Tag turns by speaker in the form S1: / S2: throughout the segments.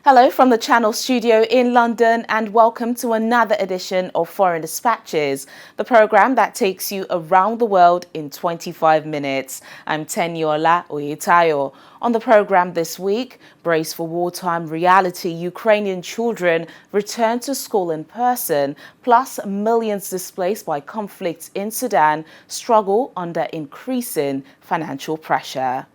S1: Hello from the Channel studio in London and welcome to another edition of Foreign Dispatches, the programme that takes you around the world in 25 minutes. I'm Teniola Oyetayo. On the programme this week, brace for wartime reality, Ukrainian children return to school in person, plus millions displaced by conflicts in Sudan struggle under increasing financial pressure.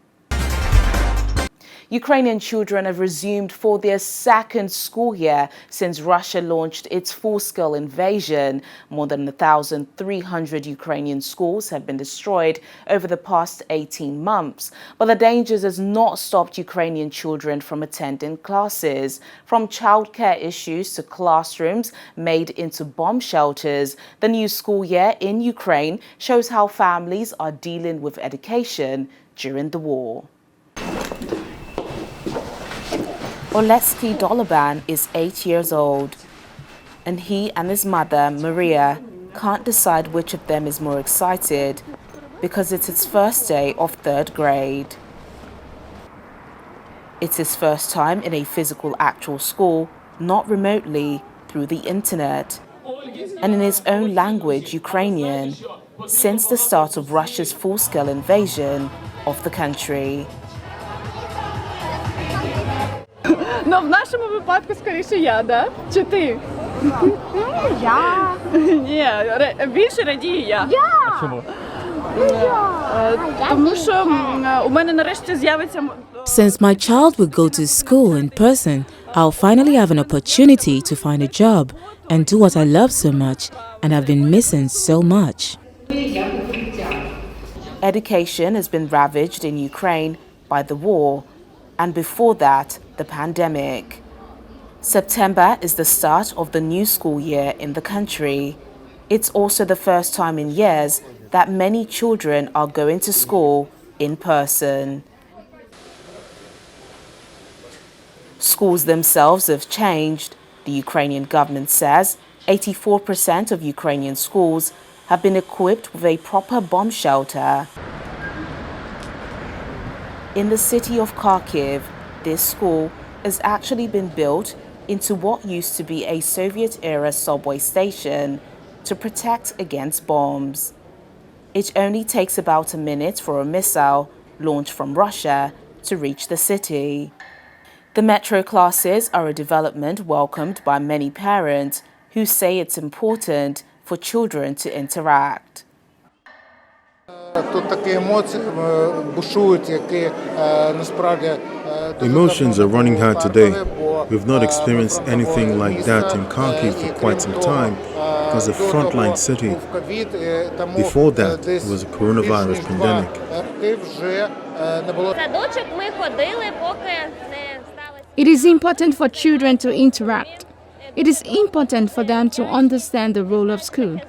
S1: Ukrainian children have resumed for their second school year since Russia launched its full-scale invasion. More than 1,300 Ukrainian schools have been destroyed over the past 18 months. But the dangers has not stopped Ukrainian children from attending classes. From childcare issues to classrooms made into bomb shelters, the new school year in Ukraine shows how families are dealing with education during the war. Oleksiy Doloban is 8 years old, and he and his mother, Maria, can't decide which of them is more excited because it's his first day of third grade. It's his first time in a physical actual school, not remotely, through the internet, and in his own language, Ukrainian, since the start of Russia's full-scale invasion of the country.
S2: Ну, в нашому випадку, скоріше, я, да? Чи ти?
S3: Я.
S2: Ні, більше радію я.
S3: Я.
S2: Чому? Тому що у мене нарешті з'явиться...
S4: Since my child will go to school in person, I'll finally have an opportunity to find a job and do what I love so much and have been missing so much.
S1: Education has been ravaged in Ukraine by the war, and before that, the pandemic. September is the start of the new school year in the country. It's also the first time in years that many children are going to school in person. Schools themselves have changed. The Ukrainian government says 84% of Ukrainian schools have been equipped with a proper bomb shelter. In the city of Kharkiv, this school has actually been built into what used to be a Soviet-era subway station to protect against bombs. It only takes about a minute for a missile launched from Russia to reach the city. The metro classes are a development welcomed by many parents who say it's important for children to interact.
S5: Emotions are running high today. We've not experienced anything like that in Kharkiv for quite some time because a frontline city. Before that, it was a coronavirus pandemic.
S3: It is important for children to interact. It is important for them to understand the role of school.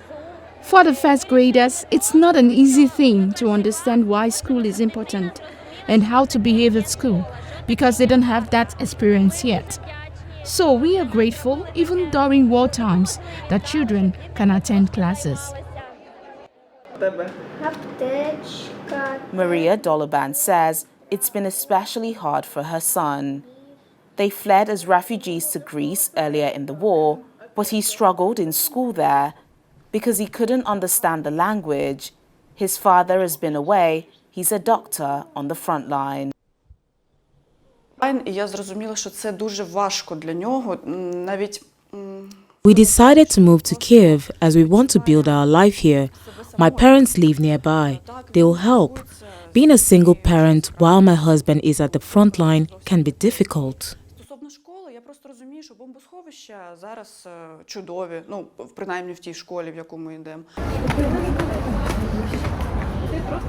S3: For the first graders, it's not an easy thing to understand why school is important and how to behave at school because they don't have that experience yet. So we are grateful, even during war times, that children can attend classes.
S1: Maria Doloban says it's been especially hard for her son. They fled as refugees to Greece earlier in the war, but he struggled in school there because he couldn't understand the language. His father has been away. He's a doctor on the front line.
S2: Я зрозуміла, що це дуже важко для нього, навіть...
S4: We decided to move to Kiev as we want to build our life here. My parents live nearby. They will help. Being a single parent while my husband is at the front line can be difficult.
S2: Стосовно школи, я просто розумію, що бомбосховища зараз чудові, ну, принаймні в тій школі, в яку ми йдемо.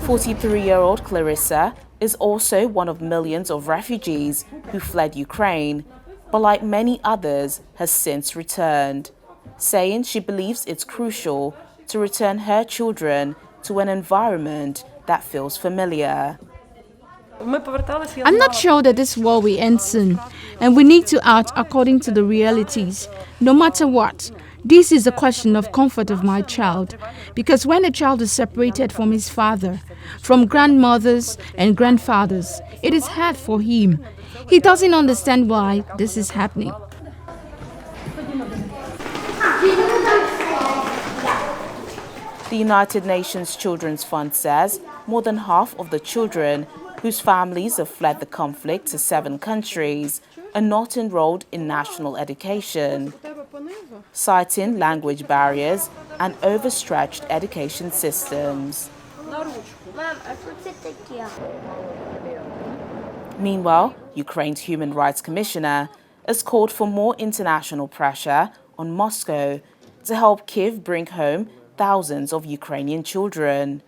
S1: 43-year-old Clarissa is also one of millions of refugees who fled Ukraine, but like many others, has since returned, saying she believes it's crucial to return her children to an environment that feels familiar.
S3: I'm not sure that this war will end soon, and we need to act according to the realities, no matter what. This is a question of comfort of my child, because when a child is separated from his father, from grandmothers and grandfathers, it is hard for him. He doesn't understand why this is happening.
S1: The United Nations Children's Fund says more than half of the children whose families have fled the conflict to 7 countries are not enrolled in national education, citing language barriers and overstretched education systems. Meanwhile, Ukraine's Human Rights Commissioner has called for more international pressure on Moscow to help Kyiv bring home thousands of Ukrainian children.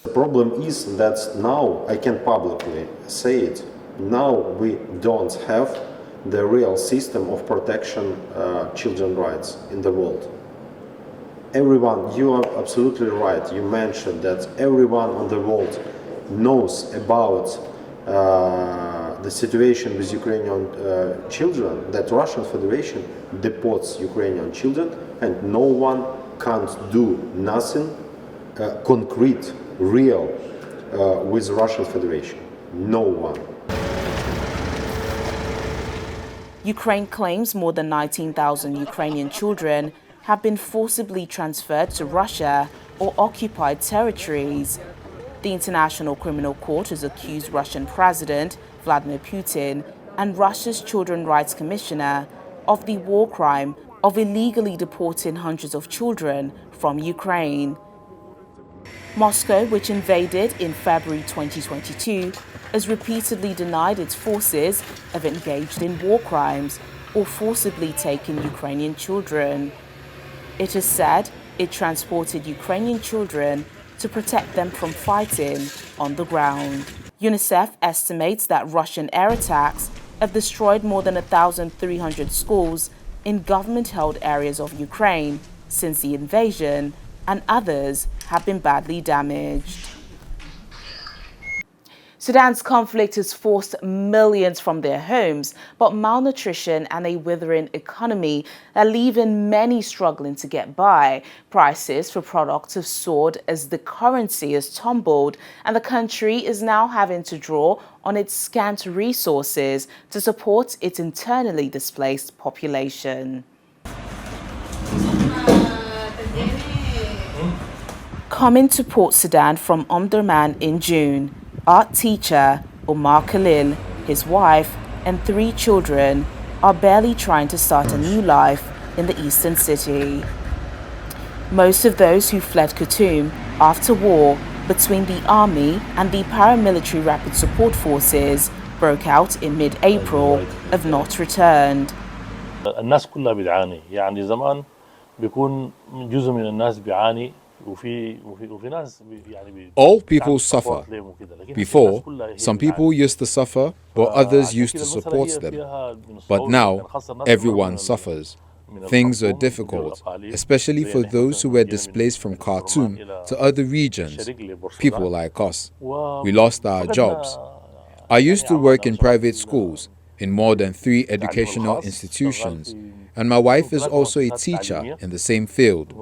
S6: The problem is that now, I can publicly say it, now we don't have the real system of protection children's rights in the world. Everyone, you are absolutely right, you mentioned that everyone on the world knows about the situation with Ukrainian children, that Russian Federation deports Ukrainian children and no one can't do nothing concrete, real with Russian Federation. No one.
S1: Ukraine claims more than 19,000 Ukrainian children have been forcibly transferred to Russia or occupied territories. The International Criminal Court has accused Russian President Vladimir Putin and Russia's Children's Rights Commissioner of the war crime of illegally deporting hundreds of children from Ukraine. Moscow, which invaded in February 2022, has repeatedly denied its forces have engaged in war crimes or forcibly taken Ukrainian children. It has said it transported Ukrainian children to protect them from fighting on the ground. UNICEF estimates that Russian air attacks have destroyed more than 1,300 schools in government-held areas of Ukraine since the invasion, and others have been badly damaged. Sudan's conflict has forced millions from their homes, but malnutrition and a withering economy are leaving many struggling to get by. Prices for products have soared as the currency has tumbled, and the country is now having to draw on its scant resources to support its internally displaced population. Coming to Port Sudan from Omdurman in June, art teacher Omar Khalil, his wife, and 3 children are barely trying to start a new life in the eastern city. Most of those who fled Khartoum after war between the army and the paramilitary rapid support forces broke out in mid-April have not returned.
S7: الناس كلها بتعاني يعني زمان بيكون جزء من الناس بيعاني.
S8: All people suffer. Before, some people used to suffer, while others used to support them. But now, everyone suffers. Things are difficult, especially for those who were displaced from Khartoum to other regions, people like us. We lost our jobs. I used to work in private schools, in more than 3 educational institutions, and my wife is also a teacher in the same field.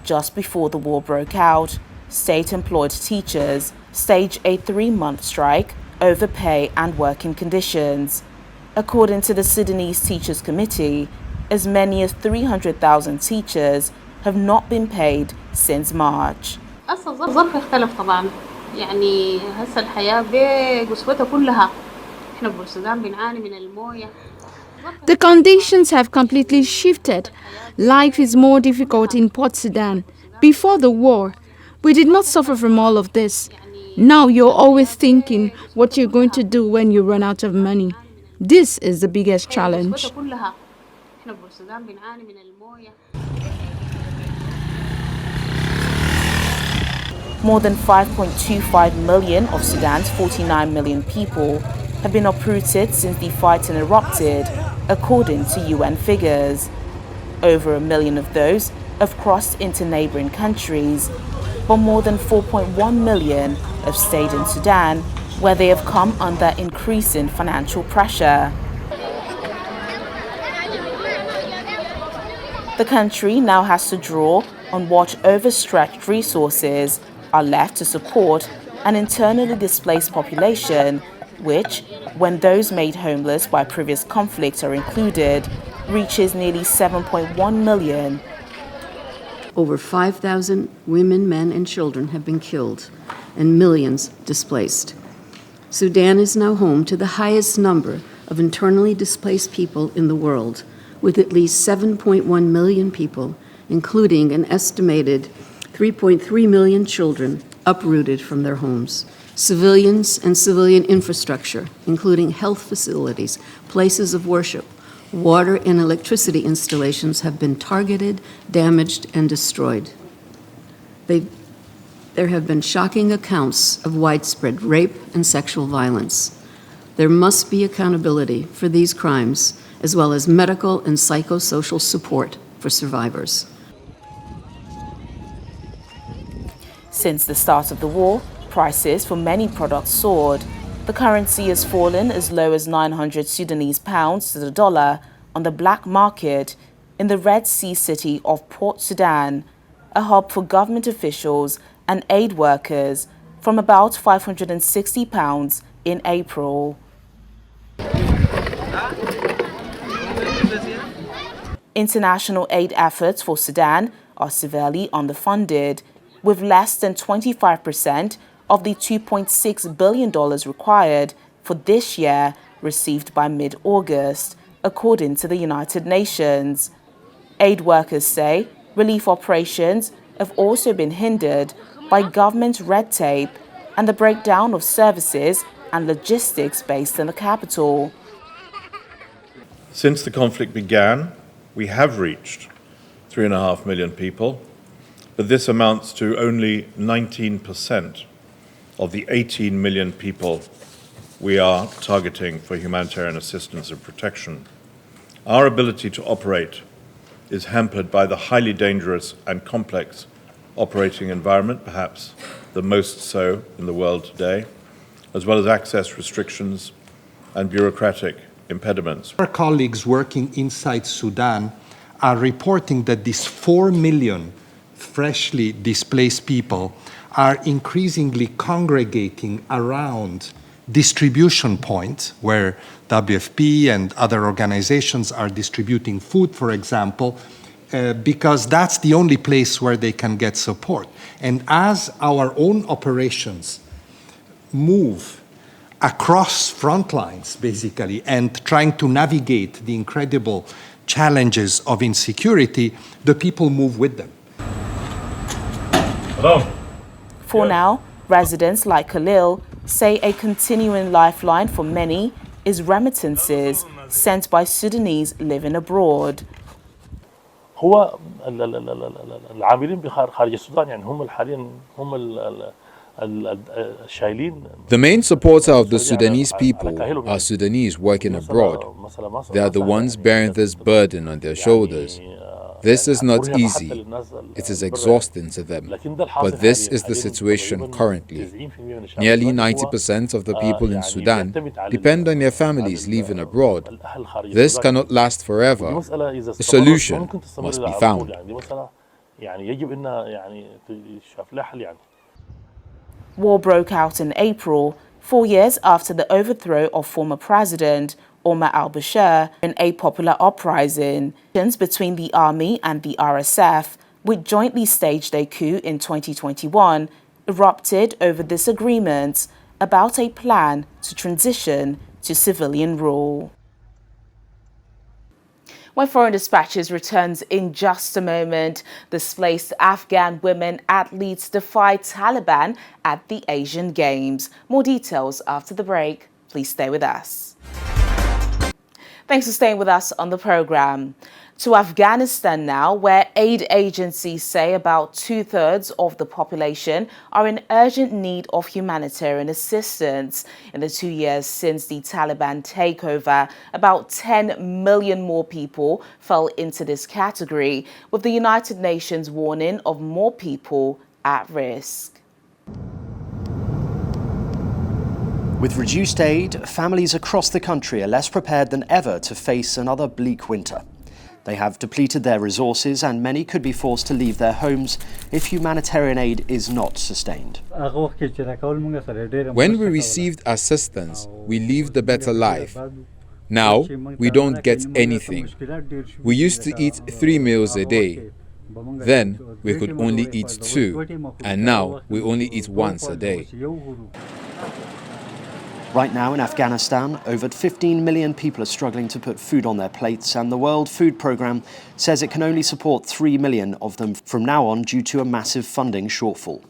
S1: Just before the war broke out, state-employed teachers staged a 3-month strike over pay and working conditions. According to the Sudanese Teachers Committee, as many as 300,000 teachers have not been paid since March.
S9: الظرف اختلف طبعا يعني هسه الحياة بقسوتها كلها احنا بالسودان بنعاني من المويه.
S3: The conditions have completely shifted. Life is more difficult in Port Sudan. Before the war, we did not suffer from all of this. Now you're always thinking what you're going to do when you run out of money. This is the biggest challenge.
S1: More than 5.25 million of Sudan's 49 million people have been uprooted since the fighting erupted, according to UN figures. Over 1 million of those have crossed into neighboring countries, but more than 4.1 million have stayed in Sudan, where they have come under increasing financial pressure. The country now has to draw on what overstretched resources are left to support an internally displaced population, which, when those made homeless by previous conflicts are included, reaches nearly 7.1 million.
S10: Over 5,000 women, men, and children have been killed, and millions displaced. Sudan is now home to the highest number of internally displaced people in the world, with at least 7.1 million people, including an estimated 3.3 million children uprooted from their homes. Civilians and civilian infrastructure, including health facilities, places of worship, water and electricity installations, have been targeted, damaged, and destroyed. There have been shocking accounts of widespread rape and sexual violence. There must be accountability for these crimes, as well as medical and psychosocial support for survivors.
S1: Since the start of the war, prices for many products soared. The currency has fallen as low as 900 Sudanese pounds to the dollar on the black market in the Red Sea city of Port Sudan, a hub for government officials and aid workers, from about 560 pounds in April. International aid efforts for Sudan are severely underfunded, with less than 25% of the $2.6 billion required for this year received by mid-August, according to the United Nations. Aid workers say relief operations have also been hindered by government red tape and the breakdown of services and logistics based in the capital.
S11: Since the conflict began, we have reached 3.5 million people, but this amounts to only 19% of the 18 million people we are targeting for humanitarian assistance and protection. Our ability to operate is hampered by the highly dangerous and complex operating environment, perhaps the most so in the world today, as well as access restrictions and bureaucratic impediments.
S12: Our colleagues working inside Sudan are reporting that these 4 million freshly displaced people are increasingly congregating around distribution points where WFP and other organizations are distributing food, for example, because that's the only place where they can get support. And as our own operations move across front lines, basically, and trying to navigate the incredible challenges of insecurity, the people move with them.
S11: Hello.
S1: For now, residents like Khalil say a continuing lifeline for many is remittances sent by Sudanese living abroad.
S7: هو العاملين خارج السودان يعني هم حاليا هم الشايلين.
S8: The main supporter of the Sudanese people are Sudanese working abroad. They are the ones bearing this burden on their shoulders. This is not easy. It is exhausting to them. But this is the situation currently. Nearly 90% of the people in Sudan depend on their families living abroad. This cannot last forever. A solution must be found.
S1: War broke out in April, 4 years after the overthrow of former President Omar al-Bashir in a popular uprising. Tensions between the army and the RSF, which jointly staged a coup in 2021, erupted over disagreements about a plan to transition to civilian rule. When Foreign Dispatches returns in just a moment, displaced Afghan women athletes defy Taliban at the Asian Games. More details after the break. Please stay with us. Thanks for staying with us on the program. To Afghanistan now, where aid agencies say about 2/3 of the population are in urgent need of humanitarian assistance. In the 2 years since the Taliban takeover, about 10 million more people fell into this category, with the United Nations warning of more people at risk.
S13: With reduced aid, families across the country are less prepared than ever to face another bleak winter. They have depleted their resources and many could be forced to leave their homes if humanitarian aid is not sustained.
S8: When we received assistance, we lived a better life. Now, we don't get anything. We used to eat 3 meals a day. Then, we could only eat 2, and now we only eat once a day.
S13: Right now in Afghanistan, over 15 million people are struggling to put food on their plates, and the World Food Programme says it can only support 3 million of them from now on due to a massive funding shortfall.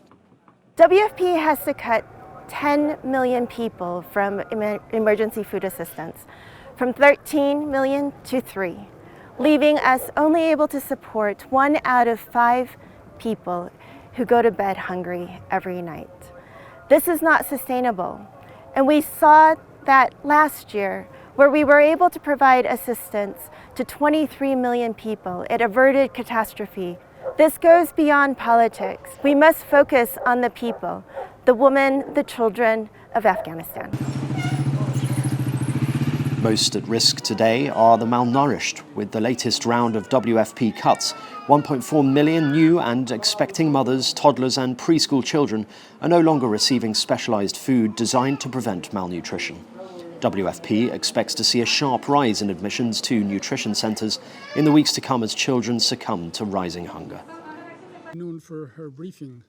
S14: WFP has to cut 10 million people from emergency food assistance, from 13 million to 3, leaving us only able to support 1 out of 5 people who go to bed hungry every night. This is not sustainable. And we saw that last year, where we were able to provide assistance to 23 million people. It averted catastrophe. This goes beyond politics. We must focus on the people, the women, the children of Afghanistan.
S13: Most at risk today are the malnourished, with the latest round of WFP cuts. 1.4 million new and expecting mothers, toddlers and preschool children are no longer receiving specialised food designed to prevent malnutrition. WFP expects to see a sharp rise in admissions to nutrition centres in the weeks to come as children succumb to rising hunger.
S15: For her briefing.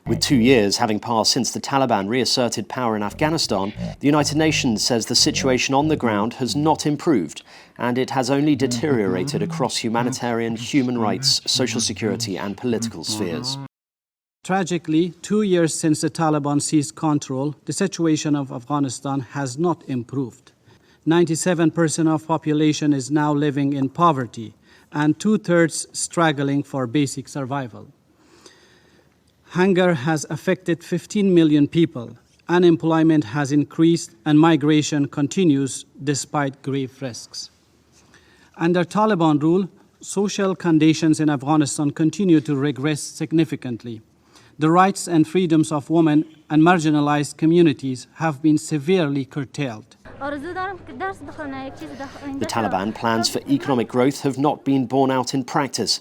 S13: With 2 years having passed since the Taliban reasserted power in Afghanistan, the United Nations says the situation on the ground has not improved and it has only deteriorated across humanitarian, human rights, social security and political spheres.
S15: Tragically, 2 years since the Taliban seized control, the situation of Afghanistan has not improved. 97% of population is now living in poverty and 2/3 struggling for basic survival. Hunger has affected 15 million people, unemployment has increased, and migration continues despite grave risks. Under Taliban rule, social conditions in Afghanistan continue to regress significantly. The rights and freedoms of women and marginalized communities have been severely curtailed.
S13: The Taliban plans for economic growth have not been borne out in practice.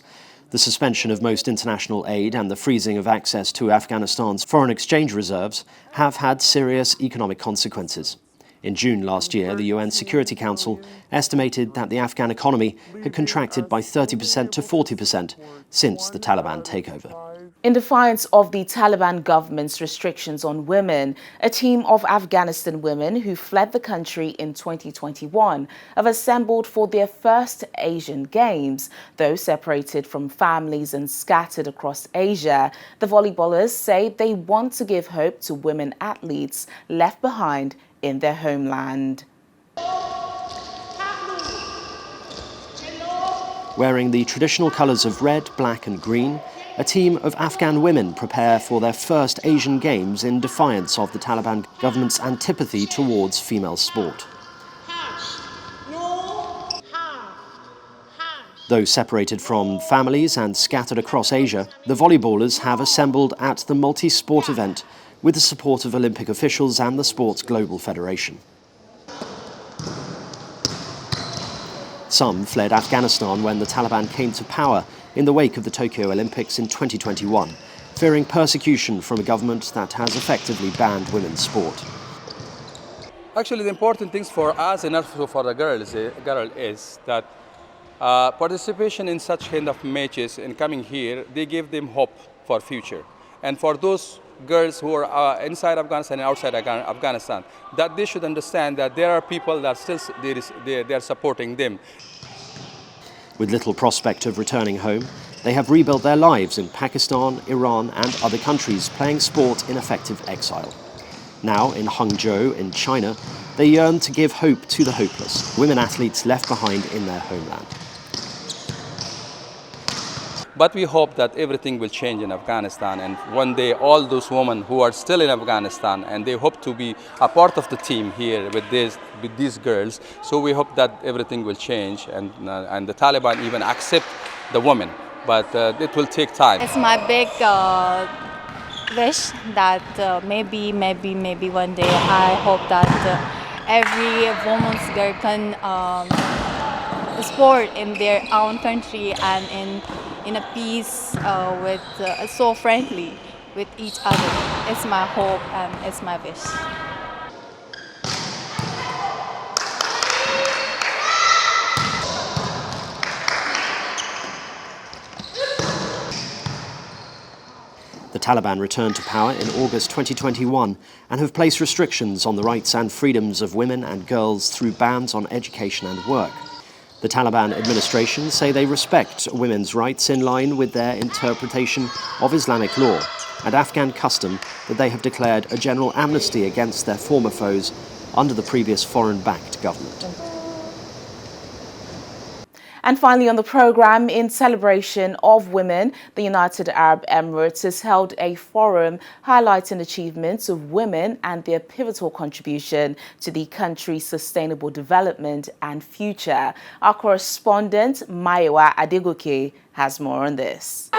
S13: The suspension of most international aid and the freezing of access to Afghanistan's foreign exchange reserves have had serious economic consequences. In June last year, the UN Security Council estimated that the Afghan economy had contracted by 30% to 40% since the Taliban takeover.
S1: In defiance of the Taliban government's restrictions on women, a team of Afghanistan women who fled the country in 2021 have assembled for their first Asian Games. Though separated from families and scattered across Asia, the volleyballers say they want to give hope to women athletes left behind in their homeland.
S13: Wearing the traditional colours of red, black and green, a team of Afghan women prepare for their first Asian Games in defiance of the Taliban government's antipathy towards female sport. Though separated from families and scattered across Asia, the volleyballers have assembled at the multi-sport event with the support of Olympic officials and the Sports Global Federation. Some fled Afghanistan when the Taliban came to power in the wake of the Tokyo Olympics in 2021, fearing persecution from a government that has effectively banned women's sport.
S16: Actually, the important things for us and also for the girl is that participation in such kind of matches and coming here, they give them hope for future. And for those girls who are inside Afghanistan and outside Afghanistan, that they should understand that there are people that still they are supporting them.
S13: With little prospect of returning home, they have rebuilt their lives in Pakistan, Iran and other countries, playing sport in effective exile. Now in Hangzhou in China, they yearn to give hope to the hopeless, women athletes left behind in their homeland.
S16: But we hope that everything will change in Afghanistan, and one day all those women who are still in Afghanistan and they hope to be a part of the team here with these girls. So we hope that everything will change and the Taliban even accept the women, but it will take time.
S17: It's my big wish that maybe one day I hope that every woman's girl can sport in their own country and in a peace with so friendly with each other. It's my hope and it's my wish.
S13: The Taliban returned to power in August 2021 and have placed restrictions on the rights and freedoms of women and girls through bans on education and work. The Taliban administration say they respect women's rights in line with their interpretation of Islamic law and Afghan custom that they have declared a general amnesty against their former foes under the previous foreign-backed government.
S1: And finally on the program, in celebration of women, the United Arab Emirates has held a forum highlighting achievements of women and their pivotal contribution to the country's sustainable development and future. Our correspondent, Maiwa Adegoke, has more on this.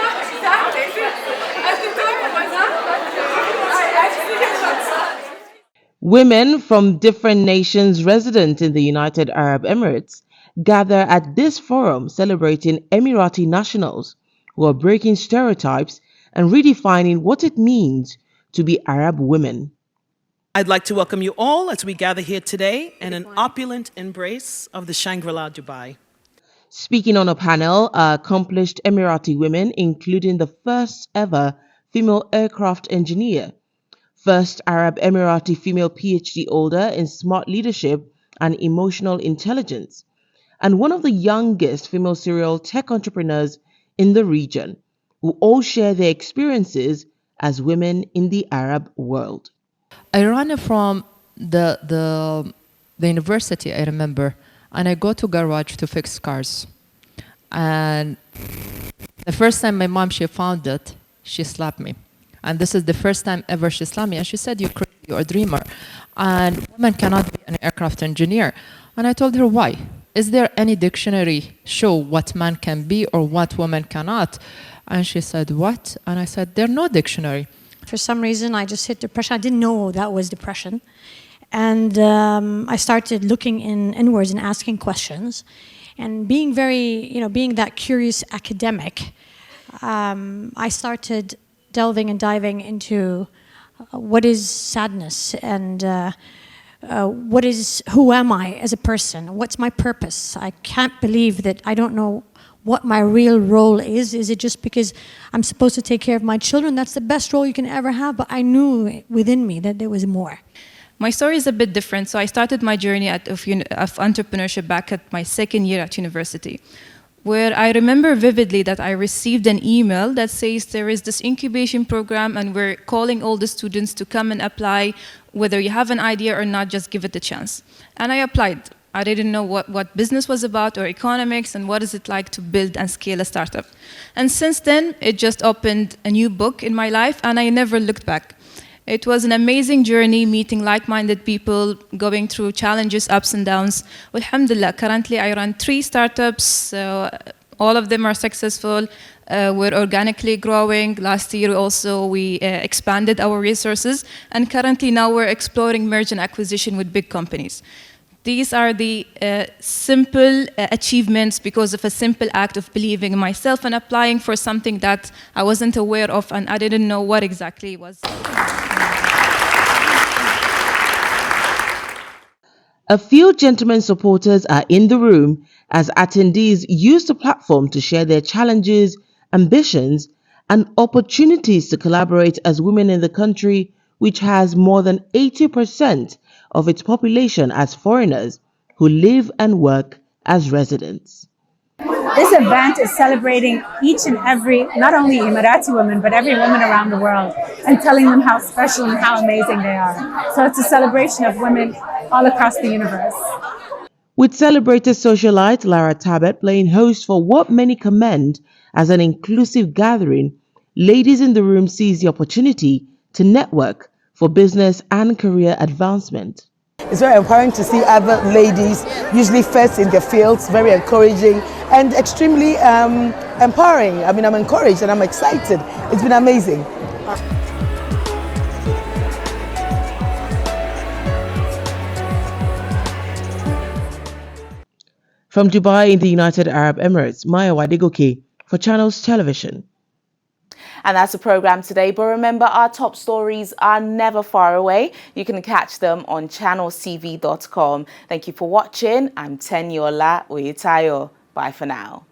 S18: Women from different nations resident in the United Arab Emirates gather at this forum celebrating Emirati nationals who are breaking stereotypes and redefining what it means to be Arab women.
S19: I'd like to welcome you all as we gather here today in an opulent embrace of the Shangri-La Dubai.
S18: Speaking on a panel are accomplished Emirati women, including the first ever female aircraft engineer, first Arab Emirati female PhD holder in smart leadership and emotional intelligence, and one of the youngest female serial tech entrepreneurs in the region, who all share their experiences as women in the Arab world.
S20: I ran from the university, I remember, and I go to garage to fix cars. And the first time my mom, she found it, she slapped me. And this is the first time ever she slapped me. And she said, "You're crazy, you're a dreamer. And women cannot be an aircraft engineer." And I told her, why? Is there any dictionary show what man can be or what woman cannot? And she said, what? And I said, there's no dictionary.
S21: For some reason, I just hit depression. I didn't know that was depression. And I started looking inwards and asking questions. And being being that curious academic, I started delving and diving into what is sadness and who am I as a person? What's my purpose? I can't believe that I don't know what my real role is. Is it just because I'm supposed to take care of my children? That's the best role you can ever have, but I knew within me that there was more.
S22: My story is a bit different. So I started my journey of entrepreneurship back at my second year at university, where I remember vividly that I received an email that says there is this incubation program and we're calling all the students to come and apply. Whether you have an idea or not, just give it a chance. And I applied. I didn't know what business was about or economics and what is it like to build and scale a startup. And since then, it just opened a new book in my life and I never looked back. It was an amazing journey, meeting like-minded people, going through challenges, ups and downs. Alhamdulillah, currently I run 3 startups. All of them are successful. We're organically growing. Last year also we expanded our resources. And currently now we're exploring merge and acquisition with big companies. These are the simple achievements because of a simple act of believing in myself and applying for something that I wasn't aware of and I didn't know what exactly it was.
S18: A few gentlemen supporters are in the room as attendees use the platform to share their challenges, ambitions, and opportunities to collaborate as women in the country, which has more than 80% of its population as foreigners who live and work as residents.
S23: This event is celebrating each and every, not only Emirati women, but every woman around the world and telling them how special and how amazing they are. So it's a celebration of women all across the universe.
S18: With celebrated socialite Lara Tabet playing host for what many commend as an inclusive gathering, ladies in the room seize the opportunity to network for business and career advancement.
S24: It's very empowering to see other ladies, usually first in their fields, very encouraging and extremely empowering. I mean, I'm encouraged and I'm excited. It's been amazing.
S18: From Dubai in the United Arab Emirates, Maya Wadigoke for Channels Television.
S1: And that's the program today, but remember, our top stories are never far away. You can catch them on channelstv.com. Thank you for watching. I'm Tenyola Uyitayo. Bye for now.